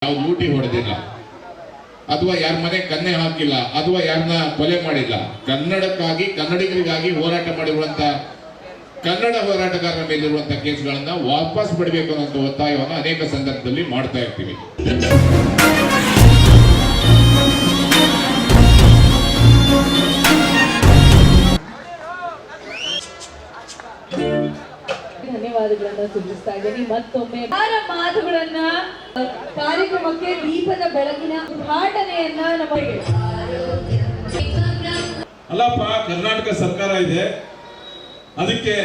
ಯಾವ ಲೂಟಿ ಹೊಡೆದಿಲ್ಲ ಅಥವಾ ಯಾರ ಮನೆ ಕನ್ನೆ ಹಾಕಿಲ್ಲ ಅಥವಾ ಯಾರನ್ನ ಕೊಲೆ ಮಾಡಿಲ್ಲ. ಕನ್ನಡಕ್ಕಾಗಿ ಕನ್ನಡಿಗರಿಗಾಗಿ ಹೋರಾಟ ಮಾಡಿರುವಂತ ಕನ್ನಡ ಹೋರಾಟಗಾರರ ಮೇಲಿರುವಂತಹ ಕೇಸ್ಗಳನ್ನ ವಾಪಸ್ ಬಿಡಬೇಕು ಅನ್ನೋ ಒತ್ತಾಯವನ್ನು ಅನೇಕ ಸಂದರ್ಭದಲ್ಲಿ ಮಾಡ್ತಾ ಇರ್ತೀವಿ. ಧನ್ಯವಾದಗಳನ್ನ ಸೂಚಿಸ್ತಾ ಇದ್ದೀನಿ. ಮತ್ತೊಮ್ಮೆ ಮಾತುಗಳನ್ನ ಕಾರ್ಯಕ್ರಮಕ್ಕೆ ದೀಪದ ಬೆಳಕಿನ ಉದ್ಘಾಟನೆಯನ್ನ ನಮಗೆ ಅಲ್ಲಪ್ಪ, ಕರ್ನಾಟಕ ಸರ್ಕಾರ ಇದೆ, ಅದಕ್ಕೆ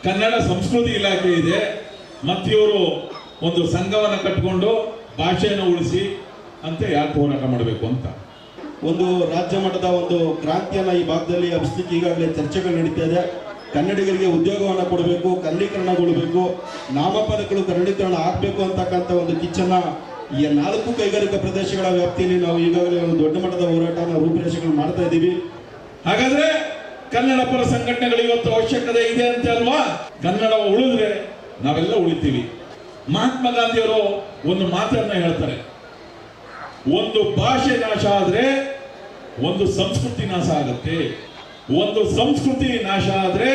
ಕನ್ನಡ ಸಂಸ್ಕೃತಿ ಇಲಾಖೆ ಇದೆ, ಮತ್ತಿವರು ಒಂದು ಸಂಘವನ್ನ ಕಟ್ಟಿಕೊಂಡು ಭಾಷೆಯನ್ನು ಉಳಿಸಿ ಅಂತ ಯಾಕೆ ಹೋರಾಟ ಮಾಡಬೇಕು ಅಂತ ಒಂದು ರಾಜ್ಯ ಮಟ್ಟದ ಒಂದು ಕ್ರಾಂತಿಯನ್ನ ಈ ಭಾಗದಲ್ಲಿ ಹಬ್ಬಿಸಲಿಕ್ಕೆ ಈಗಾಗಲೇ ಚರ್ಚೆಗಳು ನಡೀತಾ ಇದೆ. ಕನ್ನಡಿಗರಿಗೆ ಉದ್ಯೋಗವನ್ನು ಕೊಡಬೇಕು, ಕನ್ನಡೀಕರಣಗೊಳ್ಳಬೇಕು, ನಾಮಪದಗಳು ಕನ್ನಡೀಕರಣ ಆಗಬೇಕು ಅಂತಕ್ಕಂಥ ಒಂದು ಕಿಚ್ಚನ್ನ ಈ 4 ಕೈಗಾರಿಕಾ ಪ್ರದೇಶಗಳ ವ್ಯಾಪ್ತಿಯಲ್ಲಿ ನಾವು ಈಗಾಗಲೇ ಒಂದು ದೊಡ್ಡ ಮಟ್ಟದ ಹೋರಾಟನ ರೂಪುರೇಷೆಗಳು ಮಾಡ್ತಾ ಇದ್ದೀವಿ. ಹಾಗಾದ್ರೆ ಕನ್ನಡ ಪರ ಸಂಘಟನೆಗಳು ಇವತ್ತು ಅವಶ್ಯಕತೆ ಇದೆ ಅಂತ ಅಲ್ವಾ? ಕನ್ನಡ ಉಳಿದ್ರೆ ನಾವೆಲ್ಲ ಉಳಿತೀವಿ. ಮಹಾತ್ಮ ಗಾಂಧಿಯವರು ಒಂದು ಮಾತನ್ನ ಹೇಳ್ತಾರೆ, ಒಂದು ಭಾಷೆ ನಾಶ ಆದ್ರೆ ಒಂದು ಸಂಸ್ಕೃತಿ ನಾಶ ಆಗತ್ತೆ, ಒಂದು ಸಂಸ್ಕೃತಿ ನಾಶ ಆದ್ರೆ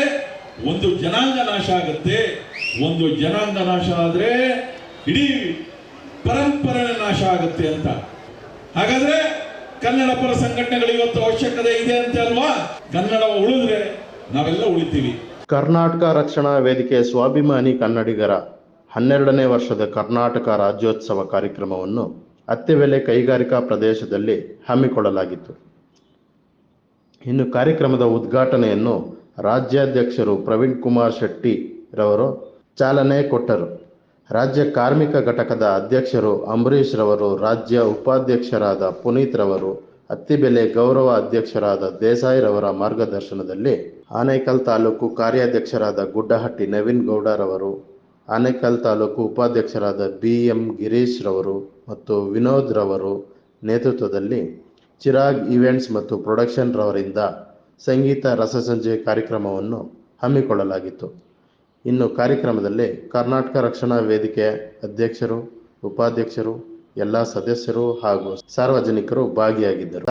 ಒಂದು ಜನಾಂಗ ನಾಶ ಆಗುತ್ತೆ, ಒಂದು ಜನಾಂಗ ನಾಶ ಆದ್ರೆ ಇಡೀ ಪರಂಪರೆ ನಾಶ ಆಗುತ್ತೆ ಅಂತ. ಹಾಗಾದ್ರೆ ಕನ್ನಡ ಪರ ಸಂಘಟನೆಗಳು ಇವತ್ತು ಅವಶ್ಯಕತೆ ಇದೆ ಅಂತ ಅಲ್ವಾ? ಕನ್ನಡ ಉಳಿದ್ರೆ ನಾವೆಲ್ಲ ಉಳಿತೀವಿ. ಕರ್ನಾಟಕ ರಕ್ಷಣಾ ವೇದಿಕೆ ಸ್ವಾಭಿಮಾನಿ ಕನ್ನಡಿಗರ 12ನೇ ವರ್ಷದ ಕರ್ನಾಟಕ ರಾಜ್ಯೋತ್ಸವ ಕಾರ್ಯಕ್ರಮವನ್ನು ಅತ್ತಿಬೆಲೆ ಕೈಗಾರಿಕಾ ಪ್ರದೇಶದಲ್ಲಿ ಹಮ್ಮಿಕೊಳ್ಳಲಾಗಿತ್ತು. ಇನ್ನು ಕಾರ್ಯಕ್ರಮದ ಉದ್ಘಾಟನೆಯನ್ನು ರಾಜ್ಯಾಧ್ಯಕ್ಷರು ಪ್ರವೀಣ್ ಕುಮಾರ್ ಶೆಟ್ಟಿ ರವರು ಚಾಲನೆ ಕೊಟ್ಟರು. ರಾಜ್ಯ ಕಾರ್ಮಿಕ ಘಟಕದ ಅಧ್ಯಕ್ಷರು ಅಂಬರೀಶ್ ರವರು, ರಾಜ್ಯ ಉಪಾಧ್ಯಕ್ಷರಾದ ಪುನೀತ್ ರವರು, ಅತ್ತಿಬೆಲೆ ಗೌರವ ಅಧ್ಯಕ್ಷರಾದ ದೇಸಾಯಿ ರವರ ಮಾರ್ಗದರ್ಶನದಲ್ಲಿ ಆನೇಕಲ್ ತಾಲೂಕು ಕಾರ್ಯಾಧ್ಯಕ್ಷರಾದ ಗುಡ್ಡಹಟ್ಟಿ ನವೀನ್ ಗೌಡರವರು, ಆನೇಕಲ್ ತಾಲೂಕು ಉಪಾಧ್ಯಕ್ಷರಾದ BM ಗಿರೀಶ್ ರವರು ಮತ್ತು ವಿನೋದ್ ರವರು ನೇತೃತ್ವದಲ್ಲಿ ಚಿರಾಗ್ ಈವೆಂಟ್ಸ್ ಮತ್ತು ಪ್ರೊಡಕ್ಷನ್ ರವರಿಂದ ಸಂಗೀತ ರಸಸಂಜೆ ಕಾರ್ಯಕ್ರಮವನ್ನು ಹಮ್ಮಿಕೊಳ್ಳಲಾಗಿತ್ತು. ಇನ್ನು ಕಾರ್ಯಕ್ರಮದಲ್ಲಿ ಕರ್ನಾಟಕ ರಕ್ಷಣಾ ವೇದಿಕೆ ಅಧ್ಯಕ್ಷರು, ಉಪಾಧ್ಯಕ್ಷರು, ಎಲ್ಲ ಸದಸ್ಯರು ಹಾಗೂ ಸಾರ್ವಜನಿಕರು ಭಾಗಿಯಾಗಿದ್ದರು.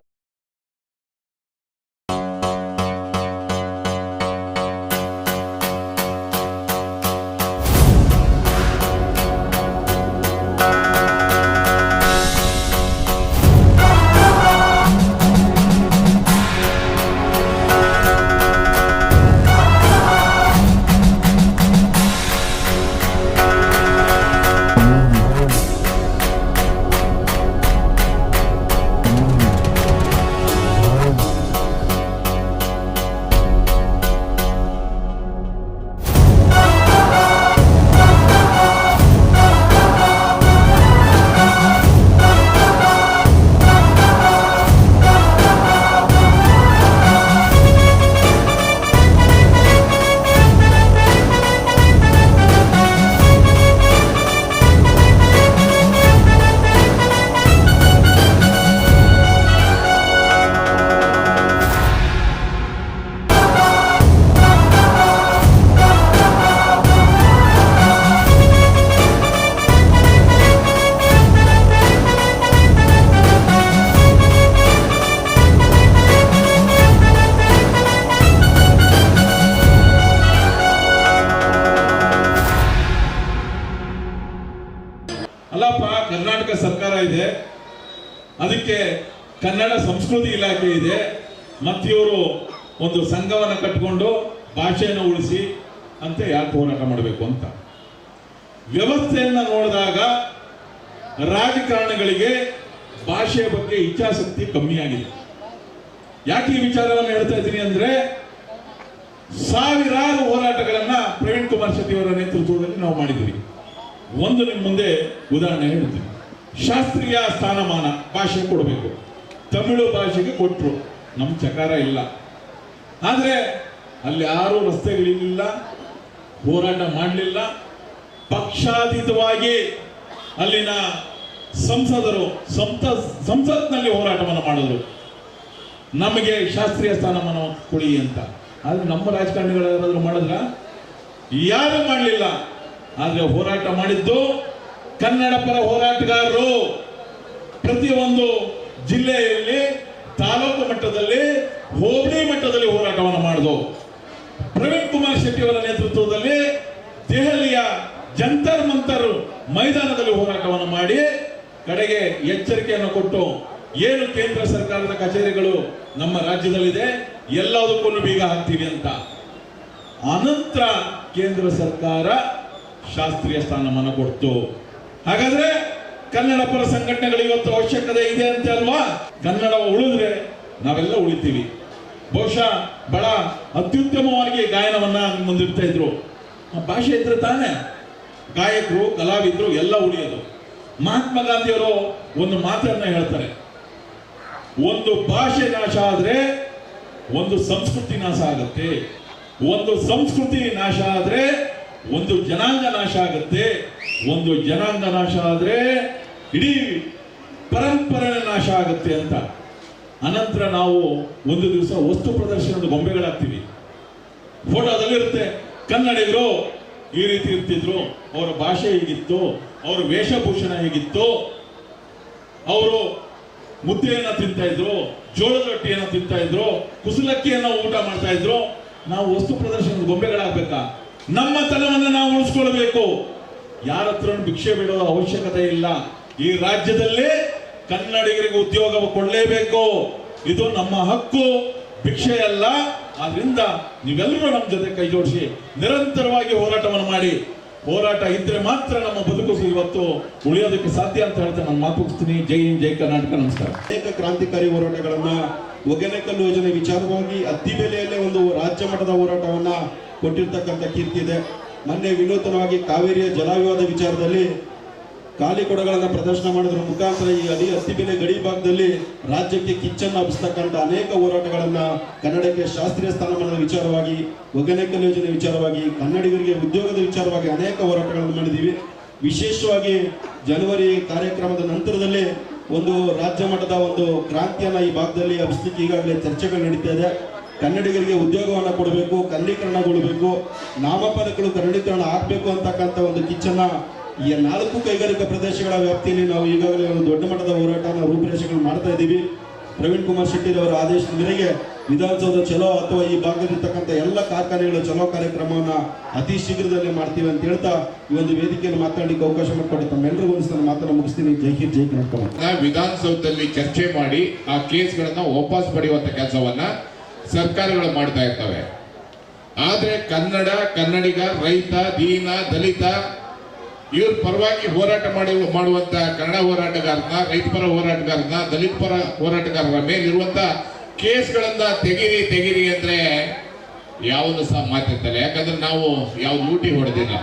ಅಲ್ಲಪ್ಪ, ಕರ್ನಾಟಕ ಸರ್ಕಾರ ಇದೆ, ಅದಕ್ಕೆ ಕನ್ನಡ ಸಂಸ್ಕೃತಿ ಇಲಾಖೆ ಇದೆ, ಮತ್ತಿವರು ಒಂದು ಸಂಘವನ್ನ ಕಟ್ಟಿಕೊಂಡು ಭಾಷೆಯನ್ನು ಉಳಿಸಿ ಅಂತ ಯಾಕೆ ಹೋರಾಟ ಮಾಡಬೇಕು ಅಂತ. ವ್ಯವಸ್ಥೆಯನ್ನ ನೋಡಿದಾಗ ರಾಜಕಾರಣಿಗಳಿಗೆ ಭಾಷೆಯ ಬಗ್ಗೆ ಇಚ್ಛಾಶಕ್ತಿ ಕಮ್ಮಿಯಾಗಿದೆ. ಯಾಕೆ ಈ ವಿಚಾರವನ್ನು ಹೇಳ್ತಾ ಇದ್ದೀನಿ ಅಂದ್ರೆ, ಸಾವಿರಾರು ಹೋರಾಟಗಳನ್ನ ಪ್ರವೀಣ್ ಕುಮಾರ್ ಶೆಟ್ಟಿ ಅವರ ನೇತೃತ್ವದಲ್ಲಿ ನಾವು ಮಾಡಿದ್ವಿ. ಒಂದು ನಿಮ್ಮ ಮುಂದೆ ಉದಾಹರಣೆ ಹೇಳ್ತೀನಿ. ಶಾಸ್ತ್ರೀಯ ಸ್ಥಾನಮಾನ ಭಾಷೆ ಕೊಡಬೇಕು, ತಮಿಳು ಭಾಷೆಗೆ ಕೊಟ್ಟರು, ನಮ್ಮ ಚಕಾರ ಇಲ್ಲ. ಆದರೆ ಅಲ್ಲಿ ಯಾರೂ ರಸ್ತೆಗಳಿಲ್ಲ, ಹೋರಾಟ ಮಾಡಲಿಲ್ಲ. ಪಕ್ಷಾತೀತವಾಗಿ ಅಲ್ಲಿನ ಸಂಸದರು ಸಂಸತ್ನಲ್ಲಿ ಹೋರಾಟವನ್ನು ಮಾಡಿದ್ರು, ನಮಗೆ ಶಾಸ್ತ್ರೀಯ ಸ್ಥಾನಮಾನ ಕೊಡಿ ಅಂತ. ಆದ್ರೆ ನಮ್ಮ ರಾಜಕಾರಣಿಗಳು ಯಾರಾದ್ರೂ ಮಾಡಿದ್ರ? ಯಾರು ಮಾಡಲಿಲ್ಲ. ಆದ್ರೆ ಹೋರಾಟ ಮಾಡಿದ್ದು ಕನ್ನಡ ಪರ ಹೋರಾಟಗಾರರು. ಪ್ರತಿಯೊಂದು ಜಿಲ್ಲೆಯಲ್ಲಿ, ತಾಲೂಕು ಮಟ್ಟದಲ್ಲಿ, ಹೋಬಳಿ ಮಟ್ಟದಲ್ಲಿ ಹೋರಾಟವನ್ನು ಮಾಡಿದವು. ಪ್ರವೀಣ್ ಕುಮಾರ್ ಶೆಟ್ಟಿ ಅವರ ನೇತೃತ್ವದಲ್ಲಿ ದೆಹಲಿಯ ಜಂತರ್ ಮಂತರ್ ಮೈದಾನದಲ್ಲಿ ಹೋರಾಟವನ್ನು ಮಾಡಿ ಕಡೆಗೆ ಎಚ್ಚರಿಕೆಯನ್ನು ಕೊಟ್ಟು, ಏನು ಕೇಂದ್ರ ಸರ್ಕಾರದ ಕಚೇರಿಗಳು ನಮ್ಮ ರಾಜ್ಯದಲ್ಲಿದೆ ಎಲ್ಲದಕ್ಕೂ ಬೀಗ ಹಾಕ್ತೀವಿ ಅಂತ. ಅನಂತರ ಕೇಂದ್ರ ಸರ್ಕಾರ ಶಾಸ್ತ್ರೀಯ ಸ್ಥಾನಮಾನ ಕೊಡ್ತು. ಹಾಗಾದ್ರೆ ಕನ್ನಡ ಪರ ಸಂಘಟನೆಗಳು ಇವತ್ತು ಅವಶ್ಯಕತೆ ಇದೆ ಅಂತ ಅಲ್ವಾ? ಕನ್ನಡ ಉಳಿದ್ರೆ ನಾವೆಲ್ಲ ಉಳಿತೀವಿ. ಬಹುಶಃ ಬಹಳ ಅತ್ಯುತ್ತಮವಾಗಿ ಗಾಯನವನ್ನ ಮುಂದಿಡ್ತಾ ಇದ್ರು. ಭಾಷೆ ಇದ್ರೆ ತಾನೇ ಗಾಯಕರು, ಕಲಾವಿದರು ಎಲ್ಲ ಉಳಿಯೋದು. ಮಹಾತ್ಮ ಗಾಂಧಿಯವರು ಒಂದು ಮಾತನ್ನ ಹೇಳ್ತಾರೆ, ಒಂದು ಭಾಷೆ ನಾಶ ಆದ್ರೆ ಒಂದು ಸಂಸ್ಕೃತಿ ನಾಶ ಆಗುತ್ತೆ, ಒಂದು ಸಂಸ್ಕೃತಿ ನಾಶ ಆದ್ರೆ ಒಂದು ಜನಾಂಗ ನಾಶ ಆಗುತ್ತೆ, ಒಂದು ಜನಾಂಗ ನಾಶ ಆದ್ರೆ ಇಡೀ ಪರಂಪರೆ ನಾಶ ಆಗುತ್ತೆ ಅಂತ. ಅನಂತರ ನಾವು ಒಂದು ದಿವಸ ವಸ್ತು ಪ್ರದರ್ಶನದ ಗೊಂಬೆಗಳಾಗ್ತೀವಿ. ಫೋಟೋದಲ್ಲಿರುತ್ತೆ ಕನ್ನಡಿಗರು ಈ ರೀತಿ ಇರ್ತಿದ್ರು, ಅವರ ಭಾಷೆ ಹೇಗಿತ್ತು, ಅವರ ವೇಷಭೂಷಣ ಹೇಗಿತ್ತು, ಅವರು ಮುದ್ದೆಯನ್ನ ತಿಂತಾ ಇದ್ರು, ಜೋಳದ ರೊಟ್ಟಿಯನ್ನ ತಿಂತಾ ಇದ್ರು, ಕುಸಲಕ್ಕಿಯನ್ನ ಊಟ ಮಾಡ್ತಾ ಇದ್ರು. ನಾವು ವಸ್ತು ಪ್ರದರ್ಶನದ ಗೊಂಬೆಗಳಾಗಬೇಕಾ? ನಮ್ಮ ತನವನ್ನು ನಾವು ಉಳಿಸ್ಕೊಳ್ಬೇಕು. ಯಾರ ಹತ್ರ ಭಿಕ್ಷೆ ಬಿಡೋ ಅವಶ್ಯಕತೆ ಇಲ್ಲ. ಈ ರಾಜ್ಯದಲ್ಲಿ ಕನ್ನಡಿಗರಿಗೆ ಉದ್ಯೋಗ ಕೊಡಲೇಬೇಕು. ಇದು ನಮ್ಮ ಹಕ್ಕು, ಭಿಕ್ಷೆ ಅಲ್ಲ. ಆದ್ರಿಂದ ನೀವೆಲ್ಲರೂ ನಮ್ಮ ಜೊತೆ ಕೈ ಜೋಡಿಸಿ ನಿರಂತರವಾಗಿ ಹೋರಾಟವನ್ನು ಮಾಡಿ. ಹೋರಾಟ ಇದ್ರೆ ಮಾತ್ರ ನಮ್ಮ ಬದುಕು ಇವತ್ತು ಉಳಿಯೋದಕ್ಕೆ ಸಾಧ್ಯ ಅಂತ ಹೇಳ್ತಾ ನಾನು ಮಾತು ಮುಗಿಸ್ತೀನಿ. ಜೈ ಹಿಂದ್, ಜೈ ಕರ್ನಾಟಕ. ನಮಸ್ಕಾರ. ಅನೇಕ ಕ್ರಾಂತಿಕಾರಿ ಹೋರಾಟಗಳನ್ನ, ಒಗೆನಕಲ್ಲು ಯೋಜನೆ ವಿಚಾರವಾಗಿ ಅತ್ತಿಬೆಲೆಯಲ್ಲೇ ಒಂದು ರಾಜ್ಯ ಮಟ್ಟದ ಹೋರಾಟವನ್ನ ಕೊಟ್ಟಿರ್ತಕ್ಕಂಥ ಕೀರ್ತಿ ಇದೆ. ಮೊನ್ನೆ ವಿನೂತನವಾಗಿ ಕಾವೇರಿಯ ಜಲವಿವಾದ ವಿಚಾರದಲ್ಲಿ ಖಾಲಿ ಕೊಡಗಳನ್ನು ಪ್ರದರ್ಶನ ಮಾಡೋದ್ರ ಮುಖಾಂತರ ಈ ಅತ್ತಿಬೆಲೆ ಗಡಿ ಭಾಗದಲ್ಲಿ ರಾಜ್ಯಕ್ಕೆ ಕಿಚ್ಚನ್ನು ಹಬ್ಬಿಸ್ತಕ್ಕಂಥ ಅನೇಕ ಹೋರಾಟಗಳನ್ನ, ಕನ್ನಡಕ್ಕೆ ಶಾಸ್ತ್ರೀಯ ಸ್ಥಾನಮಾನದ ವಿಚಾರವಾಗಿ, ಒಗೆನಕಲ್ಲು ಯೋಜನೆ ವಿಚಾರವಾಗಿ, ಕನ್ನಡಿಗರಿಗೆ ಉದ್ಯೋಗದ ವಿಚಾರವಾಗಿ ಅನೇಕ ಹೋರಾಟಗಳನ್ನು ಮಾಡಿದ್ದೀವಿ. ವಿಶೇಷವಾಗಿ ಜನವರಿ ಕಾರ್ಯಕ್ರಮದ ನಂತರದಲ್ಲಿ ಒಂದು ರಾಜ್ಯ ಮಟ್ಟದ ಒಂದು ಕ್ರಾಂತಿಯನ್ನ ಈ ಭಾಗದಲ್ಲಿ ಹಬ್ಬಿಸಲಿಕ್ಕೆ ಈಗಾಗಲೇ ಚರ್ಚೆಗಳು ನಡೀತಾ ಇದೆ. ಕನ್ನಡಿಗರಿಗೆ ಉದ್ಯೋಗವನ್ನು ಕೊಡಬೇಕು, ಕನ್ನಡೀಕರಣಗೊಳ್ಳಬೇಕು, ನಾಮಪದಗಳು ಕನ್ನಡೀಕರಣ ಆಗಬೇಕು ಅಂತಕ್ಕಂಥ ಒಂದು ಕಿಚ್ಚನ್ನ ಈ 4 ಕೈಗಾರಿಕಾ ಪ್ರದೇಶಗಳ ವ್ಯಾಪ್ತಿಯಲ್ಲಿ ನಾವು ಈಗಾಗಲೇ ಒಂದು ದೊಡ್ಡ ಮಟ್ಟದ ಹೋರಾಟನ ರೂಪುರೇಷೆಗಳು ಮಾಡ್ತಾ ಇದ್ದೀವಿ. ಪ್ರವೀಣ್ ಕುಮಾರ್ ಶೆಟ್ಟಿ ಅವರ ಆದೇಶದ ಮೇರೆಗೆ ವಿಧಾನಸೌಧ ಚಲೋ ಅಥವಾ ಈ ಭಾಗದಲ್ಲಿರ್ತಕ್ಕಂಥ ಎಲ್ಲ ಕಾರ್ಖಾನೆಗಳ ಚಲೋ ಕಾರ್ಯಕ್ರಮವನ್ನ ಅತಿ ಶೀಘ್ರದಲ್ಲೇ ಮಾಡ್ತೀವಿ ಅಂತ ಹೇಳ್ತಾ ಈ ಒಂದು ವೇದಿಕೆಯನ್ನು ಮಾತನಾಡಲಿಕ್ಕೆ ಅವಕಾಶ ಮಾಡಿಕೊಡಿ ತಮ್ಮೆಲ್ಲರಿಗೂ ನಾನು ಮಾತನ್ನು ಮುಗಿಸ್ತೀನಿ. ಜೈ ಹಿಂದ್, ಜೈ ಕರ್ನಾಟಕ. ವಿಧಾನಸೌಧದಲ್ಲಿ ಚರ್ಚೆ ಮಾಡಿ ಆ ಕೇಸ್ಗಳನ್ನ ವಾಪಸ್ ಪಡೆಯುವಂತ ಕೆಲಸವನ್ನ ಸರ್ಕಾರಗಳು ಮಾಡ್ತಾ ಇರ್ತವೆ. ಆದ್ರೆ ಕನ್ನಡ, ಕನ್ನಡಿಗ, ರೈತ, ದೀನ, ದಲಿತ ಇವ್ರ ಪರವಾಗಿ ಹೋರಾಟ ಮಾಡುವಂತ ಕನ್ನಡ ಹೋರಾಟಗಾರನ, ರೈತ ಪರ ಹೋರಾಟಗಾರನ, ದಲಿತ ಪರ ಹೋರಾಟಗಾರರ ಮೇಲಿರುವಂತ ಕೇಸ್ಗಳನ್ನ ತೆಗಿರಿ ಅಂದ್ರೆ ಯಾವುದು ಸಹ ಮಾತಿರ್ತಾರೆ. ಯಾಕಂದ್ರೆ ನಾವು ಯಾವ್ದು ಲೂಟಿ ಹೊಡೆದಿಲ್ಲ,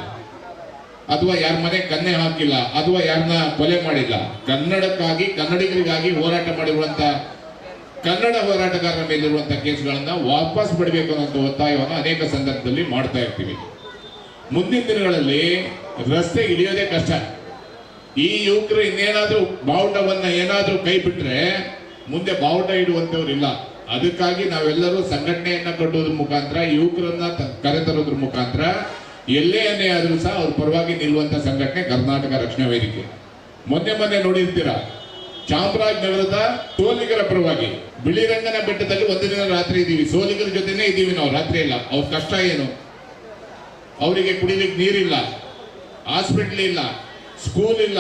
ಅಥವಾ ಯಾರ ಮನೆ ಕನ್ನೆ ಹಾಕಿಲ್ಲ, ಅಥವಾ ಯಾರನ್ನ ಕೊಲೆ ಮಾಡಿಲ್ಲ. ಕನ್ನಡಕ್ಕಾಗಿ, ಕನ್ನಡಿಗರಿಗಾಗಿ ಹೋರಾಟ ಮಾಡಿರುವಂತ ಕನ್ನಡ ಹೋರಾಟಗಾರರ ಮೇಲಿರುವಂತ ಕೇಸ್ಗಳನ್ನ ವಾಪಸ್ ಬಿಡಬೇಕು ಅನ್ನೋ ಒತ್ತಾಯವನ್ನು ಅನೇಕ ಸಂದರ್ಭದಲ್ಲಿ ಮಾಡ್ತಾ ಇರ್ತೀವಿ. ಮುಂದಿನ ದಿನಗಳಲ್ಲಿ ರಸ್ತೆ ಇಳಿಯೋದೇ ಕಷ್ಟ. ಈ ಯುವಕರು ಇನ್ನೇನಾದ್ರೂ ಬಾವುಟವನ್ನ ಏನಾದ್ರೂ ಕೈ ಬಿಟ್ರೆ ಮುಂದೆ ಬಾವುಟ ಇಡುವಂತವ್ರಿಲ್ಲ. ಅದಕ್ಕಾಗಿ ನಾವೆಲ್ಲರೂ ಸಂಘಟನೆಯನ್ನ ಕಟ್ಟೋದ್ರ ಮುಖಾಂತರ, ಯುವಕರನ್ನ ಕರೆತರೋದ್ರ ಮುಖಾಂತರ ಎಲ್ಲೇ ಆದ್ರೂ ಸಹ ಅವ್ರ ಪರವಾಗಿ ನಿಲ್ಲುವಂತ ಸಂಘಟನೆ ಕರ್ನಾಟಕ ರಕ್ಷಣಾ ವೇದಿಕೆ. ಮೊನ್ನೆ ನೋಡಿರ್ತೀರಾ, ಚಾಮರಾಜನಗರದ ಸೋಲಿಗರ ಪರವಾಗಿ ಬಿಳಿರಂಗನ ಬೆಟ್ಟದಲ್ಲಿ ಒಂದು ದಿನ ರಾತ್ರಿ ಇದ್ದೀವಿ. ಸೋಲಿಗರ ಜೊತೆನೇ ಇದ್ದೀವಿ ನಾವು, ರಾತ್ರಿ ಇಲ್ಲ. ಅವ್ರ ಕಷ್ಟ ಏನು? ಅವರಿಗೆ ಕುಡಿಲಿಕ್ಕೆ ನೀರಿಲ್ಲ, ಹಾಸ್ಪಿಟಲ್ ಇಲ್ಲ, ಸ್ಕೂಲ್ ಇಲ್ಲ.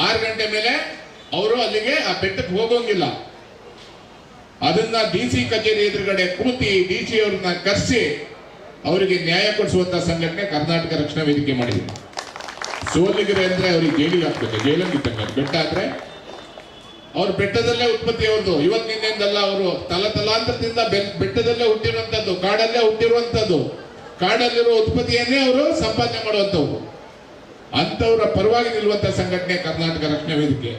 6 ಗಂಟೆ ಮೇಲೆ ಅವರು ಅಲ್ಲಿಗೆ ಆ ಬೆಟ್ಟಕ್ಕೆ ಹೋಗೋಂಗಿಲ್ಲ. ಅದನ್ನ DC ಕಚೇರಿ ಎದುರುಗಡೆ ಕೂತಿ DC ಅವ್ರನ್ನ ಕರೆಸಿ ಅವರಿಗೆ ನ್ಯಾಯ ಕೊಡಿಸುವಂತ ಸಂಘಟನೆ ಕರ್ನಾಟಕ ರಕ್ಷಣಾ ವೇದಿಕೆ ಮಾಡಿದೆ. ಸೋಲಿಗರು ಅಂದ್ರೆ ಅವ್ರಿಗೆ ಜೈಲಿಗೆ ಹಾಕ್ಬೇಕು, ಜೈಲಂಗಿದ್ದಂಗೆ. ಬೆಟ್ಟ ಅಂದ್ರೆ ಅವ್ರ ಬೆಟ್ಟದಲ್ಲೇ ಉತ್ಪತ್ತಿ ಅವ್ರದ್ದು. ಇವತ್ತಿನಿಂದಲ್ಲ, ಅವರು ತಲಾಂತರದಿಂದ ಬೆಟ್ಟದಲ್ಲೇ ಹುಟ್ಟಿರುವಂತದ್ದು, ಕಾಡಲ್ಲೇ ಹುಟ್ಟಿರುವಂತದ್ದು, ಕಾಡಲ್ಲಿರೋ ಉತ್ಪತ್ತಿಯನ್ನೇ ಅವರು ಸಂಪಾದನೆ ಮಾಡುವಂತವ್ರು. ಅಂತವರ ಪರವಾಗಿ ನಿಲ್ಲುವಂತ ಸಂಘಟನೆ ಕರ್ನಾಟಕ ರಕ್ಷಣಾ ವೇದಿಕೆ.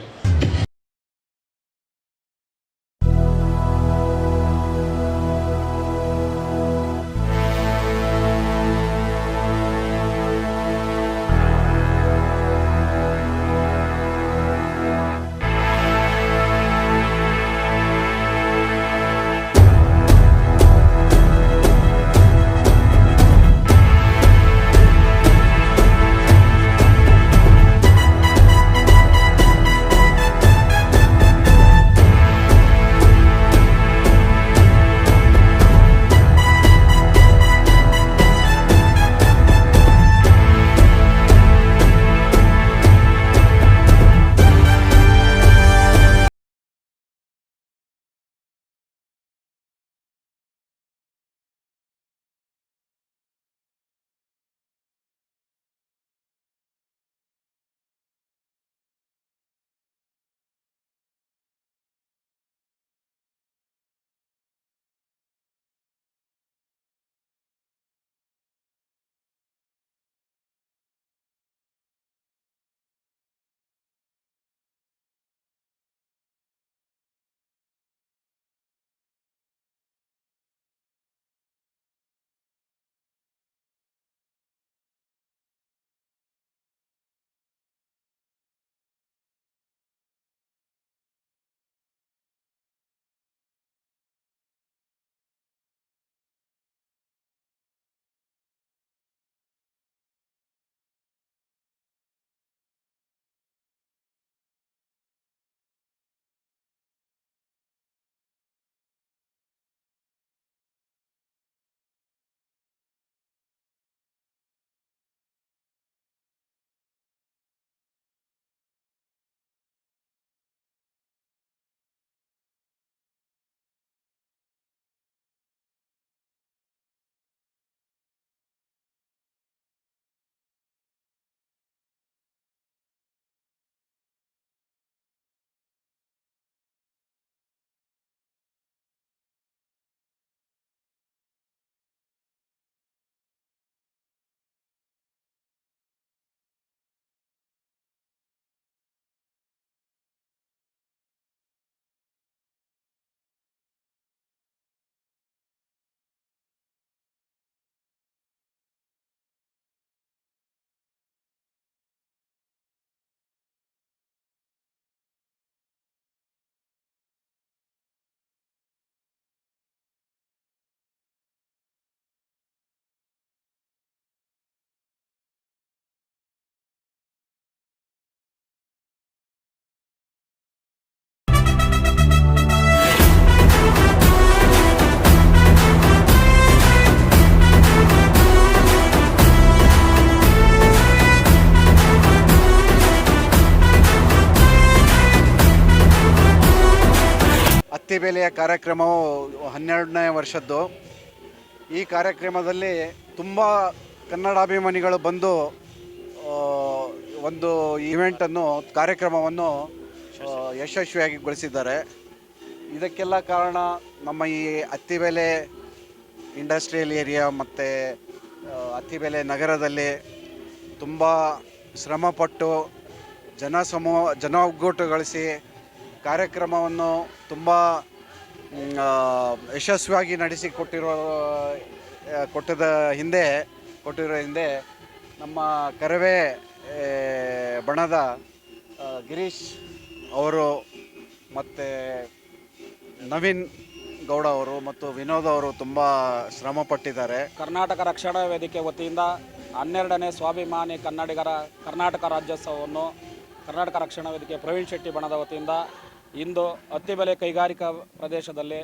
ಅತ್ತಿಬೇಲಿಯ ಕಾರ್ಯಕ್ರಮವು 12ನೇ ವರ್ಷದ್ದು. ಈ ಕಾರ್ಯಕ್ರಮದಲ್ಲಿ ತುಂಬ ಕನ್ನಡಾಭಿಮಾನಿಗಳು ಬಂದು ಒಂದು ಕಾರ್ಯಕ್ರಮವನ್ನು ಯಶಸ್ವಿಯಾಗಿಗೊಳಿಸಿದ್ದಾರೆ. ಇದಕ್ಕೆಲ್ಲ ಕಾರಣ ನಮ್ಮ ಈ ಅತ್ತಿಬೇಲೆ ಇಂಡಸ್ಟ್ರಿಯಲ್ ಏರಿಯಾ ಮತ್ತು ಅತ್ತಿಬೇಲೆ ನಗರದಲ್ಲಿ ತುಂಬ ಶ್ರಮಪಟ್ಟು ಜನ ಒಗ್ಗೂಟುಗೊಳಿಸಿ ಕಾರ್ಯಕ್ರಮವನ್ನು ತುಂಬ ಯಶಸ್ವಿಯಾಗಿ ನಡೆಸಿಕೊಟ್ಟಿರೋ ಹಿಂದೆ ನಮ್ಮ ಕರವೇ ಬಣದ ಗಿರೀಶ್ ಅವರು ಮತ್ತು ನವೀನ್ ಗೌಡ ಅವರು ಮತ್ತು ವಿನೋದ್ ಅವರು ತುಂಬ ಶ್ರಮಪಟ್ಟಿದ್ದಾರೆ. ಕರ್ನಾಟಕ ರಕ್ಷಣಾ ವೇದಿಕೆ ವತಿಯಿಂದ 12ನೇ ಸ್ವಾಭಿಮಾನಿ ಕನ್ನಡಿಗರ ಕರ್ನಾಟಕ ರಾಜ್ಯೋತ್ಸವವನ್ನು ಕರ್ನಾಟಕ ರಕ್ಷಣಾ ವೇದಿಕೆ ಪ್ರವೀಣ್ ಶೆಟ್ಟಿ ಬಣದ ವತಿಯಿಂದ ಇಂದು ಅತ್ತಿಬೇಲೆ ಕೈಗಾರಿಕಾ ಪ್ರದೇಶದಲ್ಲಿ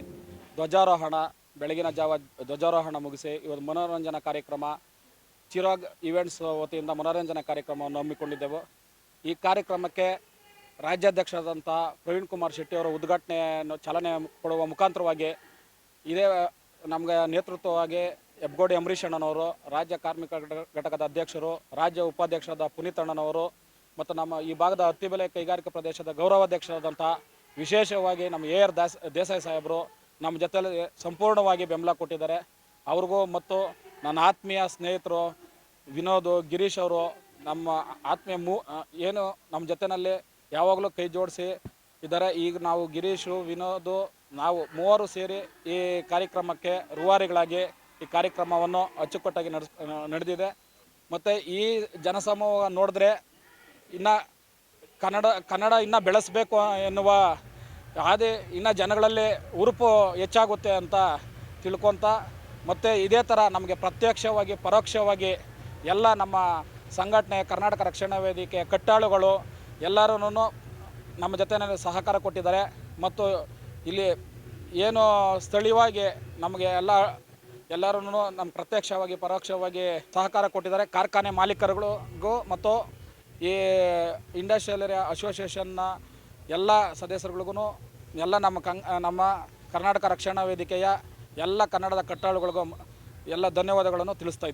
ಬೆಳಗಿನ ಜಾವ ಧ್ವಜಾರೋಹಣ ಮುಗಿಸಿ ಇವತ್ತು ಮನೋರಂಜನಾ ಕಾರ್ಯಕ್ರಮ ಚಿರಾಗ್ ಈವೆಂಟ್ಸ್ ವತಿಯಿಂದ ಮನೋರಂಜನಾ ಕಾರ್ಯಕ್ರಮವನ್ನು ಹಮ್ಮಿಕೊಂಡಿದ್ದೆವು. ಈ ಕಾರ್ಯಕ್ರಮಕ್ಕೆ ರಾಜ್ಯಾಧ್ಯಕ್ಷರಾದಂಥ ಪ್ರವೀಣ್ ಕುಮಾರ್ ಶೆಟ್ಟಿ ಅವರ ಉದ್ಘಾಟನೆಯನ್ನು ಚಾಲನೆ ಕೊಡುವ ಮುಖಾಂತರವಾಗಿ ಇದೇ ನಮಗೆ ನೇತೃತ್ವವಾಗಿ ಹೆಬ್ಗೋಡಿ ಅಂಬರೀಷ್ ಅಣ್ಣನವರು, ರಾಜ್ಯ ಕಾರ್ಮಿಕ ಘಟಕದ ಅಧ್ಯಕ್ಷರು, ರಾಜ್ಯ ಉಪಾಧ್ಯಕ್ಷರಾದ ಪುನೀತ್ ಅಣ್ಣನವರು ಮತ್ತು ನಮ್ಮ ಈ ಭಾಗದ ಅತ್ತಿಬೇಲೆ ಕೈಗಾರಿಕಾ ಪ್ರದೇಶದ ಗೌರವಾಧ್ಯಕ್ಷರಾದಂಥ ವಿಶೇಷವಾಗಿ ನಮ್ಮ AR ದೇಸಾಯಿ ಸಾಹೇಬರು ನಮ್ಮ ಜೊತೆಯಲ್ಲಿ ಸಂಪೂರ್ಣವಾಗಿ ಬೆಂಬಲ ಕೊಟ್ಟಿದ್ದಾರೆ. ಅವ್ರಿಗೂ ಮತ್ತು ನನ್ನ ಆತ್ಮೀಯ ಸ್ನೇಹಿತರು ವಿನೋದ್, ಗಿರೀಶ್ ಅವರು ನಮ್ಮ ಆತ್ಮೀಯ ಏನು ನಮ್ಮ ಜೊತೆಯಲ್ಲಿ ಯಾವಾಗಲೂ ಕೈ ಜೋಡಿಸಿ ಇದ್ದಾರೆ. ಈಗ ನಾವು ಗಿರೀಶು, ವಿನೋದು, ನಾವು ಮೂವರು ಸೇರಿ ಈ ಕಾರ್ಯಕ್ರಮಕ್ಕೆ ರೂವಾರಿಗಳಾಗಿ ಈ ಕಾರ್ಯಕ್ರಮವನ್ನು ಅಚ್ಚುಕಟ್ಟಾಗಿ ನಡೆದಿದೆ. ಮತ್ತು ಈ ಜನಸಮೂಹ ನೋಡಿದ್ರೆ ಇನ್ನು ಕನ್ನಡ ಇನ್ನೂ ಬೆಳೆಸಬೇಕು ಎನ್ನುವ ಹಾದಿ ಇನ್ನು ಜನಗಳಲ್ಲಿ ಹುರುಪು ಹೆಚ್ಚಾಗುತ್ತೆ ಅಂತ ತಿಳ್ಕೊತ, ಮತ್ತು ಇದೇ ಥರ ನಮಗೆ ಪ್ರತ್ಯಕ್ಷವಾಗಿ ಪರೋಕ್ಷವಾಗಿ ಎಲ್ಲ ನಮ್ಮ ಸಂಘಟನೆ ಕರ್ನಾಟಕ ರಕ್ಷಣಾ ವೇದಿಕೆ ಕಟ್ಟಾಳುಗಳು ಎಲ್ಲರೂ ನಮ್ಮ ಜೊತೆಯಲ್ಲಿ ಸಹಕಾರ ಕೊಟ್ಟಿದ್ದಾರೆ. ಮತ್ತು ಇಲ್ಲಿ ಏನು ಸ್ಥಳೀಯವಾಗಿ ನಮಗೆ ಎಲ್ಲರೂ ನಮ್ಮ ಪ್ರತ್ಯಕ್ಷವಾಗಿ ಪರೋಕ್ಷವಾಗಿ ಸಹಕಾರ ಕೊಟ್ಟಿದ್ದಾರೆ. ಕಾರ್ಖಾನೆ ಮಾಲೀಕರುಗಳಿಗೂ ಮತ್ತು ಈ ಇಂಡಸ್ಟ್ರಿಯಲ್ ಏರಿಯಾ ಅಸೋಸಿಯೇಷನ್ನ ಎಲ್ಲ ಸದಸ್ಯರುಗಳಿಗೂ ಎಲ್ಲ ನಮ್ಮ ಕರ್ನಾಟಕ ರಕ್ಷಣಾ ವೇದಿಕೆಯ ಎಲ್ಲ ಕನ್ನಡದ ಕಟ್ಟಾಳುಗಳಿಗೂ ಎಲ್ಲ ಧನ್ಯವಾದಗಳನ್ನು ತಿಳಿಸ್ತಾ ಇದ್ದೀನಿ.